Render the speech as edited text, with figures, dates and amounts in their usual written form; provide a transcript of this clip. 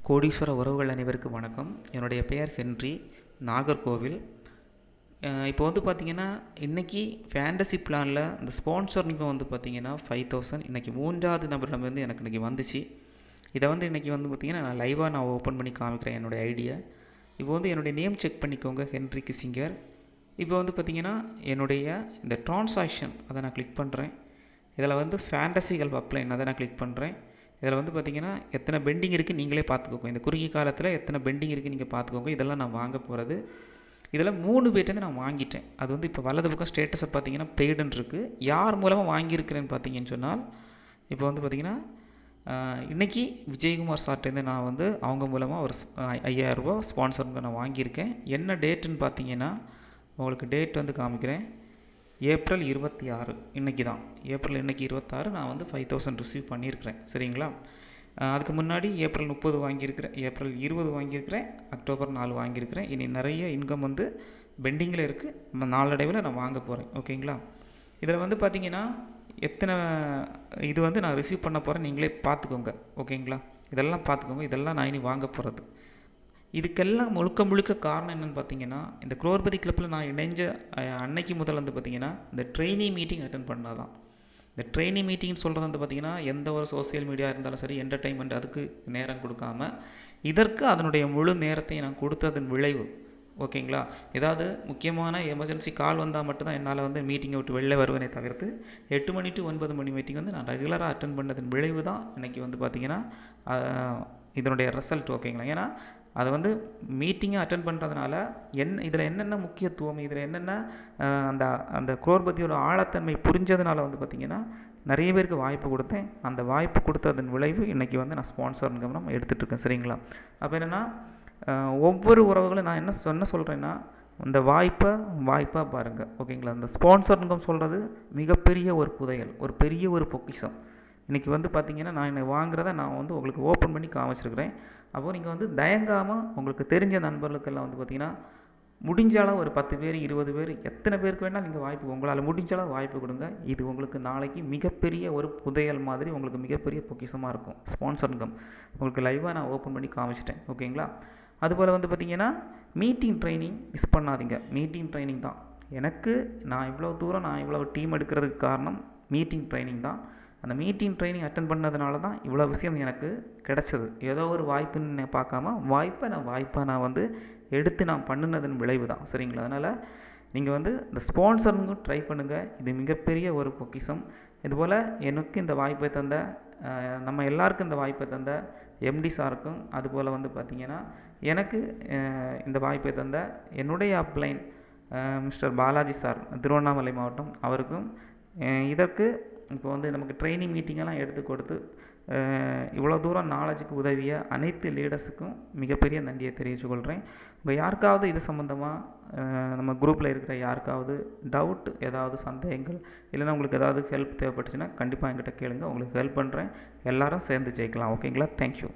கோடீஸ்வர உறவுகள் அனைவருக்கும் வணக்கம். என்னுடைய பெயர் ஹென்றி, நாகர்கோவில். இப்போ வந்து பார்த்திங்கன்னா, இன்றைக்கி ஃபேண்டசி பிளானில் இந்த ஸ்பான்சர்னிங்கும் வந்து பார்த்திங்கன்னா 5000 இன்றைக்கி 3வது நபரிடம் வந்து எனக்கு இன்றைக்கி வந்துச்சு. இதை வந்து இன்றைக்கி வந்து பார்த்திங்கன்னா நான் லைவாக நான் ஓப்பன் பண்ணி காமிக்கிறேன் என்னுடைய ஐடியா. இப்போ வந்து என்னுடைய நேம் செக் பண்ணிக்கோங்க, ஹென்றி கிசிங்கர். இப்போ வந்து பார்த்திங்கன்னா என்னுடைய இந்த ட்ரான்சாக்ஷன் அதை நான் கிளிக் பண்ணுறேன். இதில் வந்து ஃபேண்டசி ஹெல்ப் அப்ளைன் அதை நான் கிளிக் பண்ணுறேன். இதில் வந்து பார்த்திங்கன்னா எத்தனை பெண்டிங் இருக்குது நீங்களே பார்த்துக்கோங்க. இந்த குறுகிய காலத்தில் எத்தனை பெண்டிங் இருக்குது நீங்கள் பார்த்துக்கோங்க. இதெல்லாம் நான் வாங்க போகிறது. இதில் 3 பேர்ட்டேருந்து நான் வாங்கிட்டேன். அது வந்து இப்போ வலது பக்கம் ஸ்டேட்டஸை பார்த்தீங்கன்னா பெய்டுன்னு இருக்குது. யார் மூலமாக வாங்கியிருக்கிறேன்னு பார்த்தீங்கன்னு சொன்னால், இப்போ வந்து பார்த்திங்கன்னா இன்றைக்கி விஜயகுமார் சார்ட்டேருந்து நான் வந்து அவங்க மூலமாக ஒரு 5000 ரூபா ஸ்பான்சருக்கு நான் வாங்கியிருக்கேன். என்ன டேட்டுன்னு பார்த்தீங்கன்னா உங்களுக்கு டேட் வந்து காமிக்கிறேன். ஏப்ரல் 26 இன்றைக்கி தான். ஏப்ரல் இன்றைக்கி 26 நான் வந்து 5000 ரிசீவ் பண்ணியிருக்கிறேன். சரிங்களா? அதுக்கு முன்னாடி ஏப்ரல் 30 வாங்கியிருக்கிறேன், ஏப்ரல் 20 வாங்கியிருக்கிறேன், அக்டோபர் 4 வாங்கியிருக்கிறேன். இனி நிறைய இன்கம் வந்து பெண்டிங்கில் இருக்குது. நாளடைவில் நான் வாங்க போகிறேன். ஓகேங்களா? இதில் வந்து பார்த்திங்கன்னா எத்தனை இது வந்து நான் ரிசீவ் பண்ண போகிறேன் நீங்களே பார்த்துக்கோங்க. ஓகேங்களா? இதெல்லாம் பார்த்துக்கோங்க. இதெல்லாம் நான் இனி வாங்க போகிறது. இதுக்கெல்லாம் முழுக்க காரணம் என்னென்னு பார்த்தீங்கன்னா, இந்த குரோர்பதி கிளப்பில் நான் இணைஞ்ச அன்னைக்கு முதல் வந்து பார்த்திங்கன்னா இந்த ட்ரெயினிங் மீட்டிங் அட்டன் பண்ணால் தான். இந்த ட்ரெயினிங் மீட்டிங்னு சொல்கிறது வந்து பார்த்திங்கன்னா எந்த ஒரு சோசியல் மீடியா இருந்தாலும் சரி, என்டர்டெயின்மெண்ட் அதுக்கு நேரம் கொடுக்காம இதற்கு அதனுடைய முழு நேரத்தை நான் கொடுத்ததன் விளைவு. ஓகேங்களா? ஏதாவது முக்கியமான எமர்ஜென்சி கால் வந்தால் மட்டும்தான் என்னால் வந்து மீட்டிங்கை விட்டு வெளில வருவேனே தவிர்த்து 8 மணி டு 9 மணி மீட்டிங் வந்து நான் ரெகுலராக அட்டன் பண்ணதன் விளைவு தான் இன்றைக்கி வந்து பார்த்திங்கன்னா இதனுடைய ரிசல்ட். ஓகேங்களா? ஏன்னா அதை வந்து மீட்டிங்கை அட்டன் பண்ணுறதுனால இதில் என்னென்ன முக்கியத்துவம், இதில் என்னென்ன அந்த அந்த குரோர்பதியோட ஆழத்தன்மை புரிஞ்சதுனால வந்து பார்த்திங்கன்னா நிறைய பேருக்கு வாய்ப்பு கொடுத்தேன். அந்த வாய்ப்பு கொடுத்ததன் விளைவு இன்றைக்கி வந்து நான் ஸ்பான்சர் இன்கம் எடுத்துகிட்ருக்கேன். சரிங்களா? அப்போ என்னென்னா ஒவ்வொரு உறவுகளும் நான் என்ன சொல்கிறேன்னா, இந்த வாய்ப்பாக பாருங்கள். ஓகேங்களா? இந்த ஸ்பான்சர் இன்கம் சொல்கிறது மிகப்பெரிய ஒரு புதையல், ஒரு பெரிய ஒரு பொக்கிஷம். இன்றைக்கி வந்து பார்த்திங்கன்னா நான் என்னை வாங்குறத நான் வந்து உங்களுக்கு ஓப்பன் பண்ணி காமிச்சிருக்கிறேன். அப்போது நீங்கள் வந்து தயங்காமல் உங்களுக்கு தெரிஞ்ச நண்பர்களுக்கெல்லாம் வந்து பார்த்திங்கன்னா முடிஞ்சாலும் ஒரு 10 பேர் 20 பேர் எத்தனை பேருக்கு வேணால் நீங்கள் வாய்ப்பு, உங்களால் முடிஞ்சாலும் வாய்ப்பு கொடுங்க. இது உங்களுக்கு நாளைக்கு மிகப்பெரிய ஒரு புதையல் மாதிரி உங்களுக்கு மிகப்பெரிய பொக்கிஷமாக இருக்கும். ஸ்பான்சர் இன்கம் உங்களுக்கு லைவாக நான் ஓப்பன் பண்ணி காமிச்சிட்டேன். ஓகேங்களா? அதுபோல் வந்து பார்த்திங்கன்னா மீட்டிங் ட்ரைனிங் மிஸ் பண்ணாதீங்க. மீட்டிங் ட்ரைனிங் தான் எனக்கு நான் இவ்வளோ தூரம் நான் இவ்வளோ டீம் எடுக்கிறதுக்கு காரணம் மீட்டிங் ட்ரைனிங் தான். அந்த மீட்டிங் ட்ரைனிங் அட்டன் பண்ணதுனால தான் இவ்வளோ விஷயம் எனக்கு கிடச்சது. ஏதோ ஒரு வாய்ப்புன்னு பார்க்காம வாய்ப்பாக நான் வந்து எடுத்து நான் பண்ணினதன் விளைவு தான். சரிங்களா? அதனால் நீங்கள் வந்து இந்த ஸ்பான்சருங்க ட்ரை பண்ணுங்கள். இது மிகப்பெரிய ஒரு பொக்கிஷம். இதுபோல் எனக்கு இந்த வாய்ப்பை தந்த நம்ம எல்லாருக்கும் இந்த வாய்ப்பை தந்த எம்டி சாருக்கும், அதுபோல் வந்து பார்த்திங்கன்னா எனக்கு இந்த வாய்ப்பை தந்த என்னுடைய அப்ளைன் மிஸ்டர் பாலாஜி சார், திருவண்ணாமலை மாவட்டம், அவருக்கும் இதற்கு இப்போ வந்து நமக்கு ட்ரைனிங் மீட்டிங்கெல்லாம் எடுத்து கொடுத்து இவ்வளோ தூரம் நாலேஜுக்கு உதவிய அனைத்து லீடர்ஸுக்கும் மிகப்பெரிய நன்றியை தெரிவித்துக்கொள்கிறேன். உங்கள் யாருக்காவது இது சம்மந்தமாக நம்ம குரூப்பில் இருக்கிற யாருக்காவது டவுட், ஏதாவது சந்தேகங்கள், இல்லைன்னா உங்களுக்கு ஏதாவது ஹெல்ப் தேவைப்பட்டுச்சுன்னா கண்டிப்பாக என்கிட்ட கேளுங்க. உங்களுக்கு ஹெல்ப் பண்ணுறேன். எல்லோரும் சேர்ந்து ஜெயிக்கலாம். ஓகேங்களா? தேங்க்யூ.